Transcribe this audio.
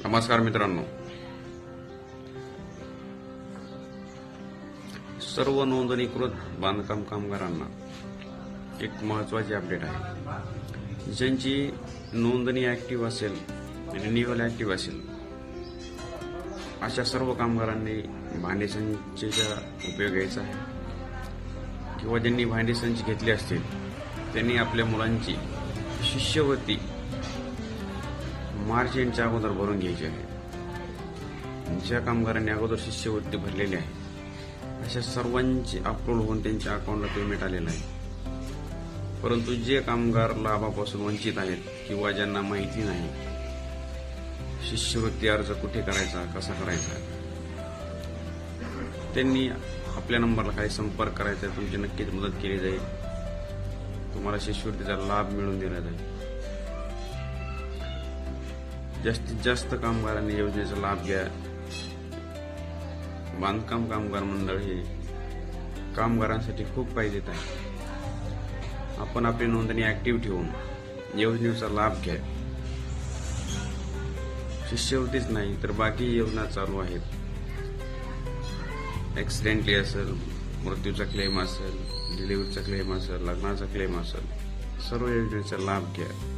नमस्कार मित्रांनो, सर्व नोंदणीकृत बांधकाम कामगारांना एक महत्त्वाची अपडेट आहे. ज्यांची नोंदणी ऍक्टिव्ह असेल, रिन्युअल ऍक्टिव्ह असेल, अशा सर्व कामगारांनी भांडेसंचीचा उपयोग घ्यायचा आहे. किंवा ज्यांनी भांडेसंच घेतले असतील त्यांनी आपल्या मुलांची शिष्यवृत्ती मार्च एंडच्या अगोदर भरून घ्यायची आहे. ज्या कामगारांनी अगोदर शिष्यवृत्ती भरलेली आहे अशा सर्वांची अप्रूव्ह होऊन त्यांच्या अकाउंटला पेमेंट आलेलं आहे. परंतु जे कामगार लाभापासून वंचित आहेत किंवा ज्यांना माहिती नाही शिष्यवृत्ती अर्ज कुठे करायचा, कसा करायचा, त्यांनी आपल्या नंबरला काही संपर्क करायचा. तुमची नक्कीच मदत केली जाईल. तुम्हाला शिष्यवृत्तीचा लाभ मिळवून दिला जाईल. जास्तीत जास्त कामगारांनी योजनेचा लाभ घ्या. बांधकाम कामगार मंडळ हे कामगारांसाठी खूप फायदेत आहे. आपण आपली नोंदणी ऍक्टिव्ह ठेवून योजनेचा लाभ घ्या. शिष्यवृत्तीच नाही तर बाकी योजना चालू आहेत. ऍक्सिडेंटली असेल, मृत्यूचा क्लेम असेल, डिलिव्हरीचा क्लेम असेल, लग्नाचा क्लेम असेल, सर्व योजनेचा लाभ घ्या.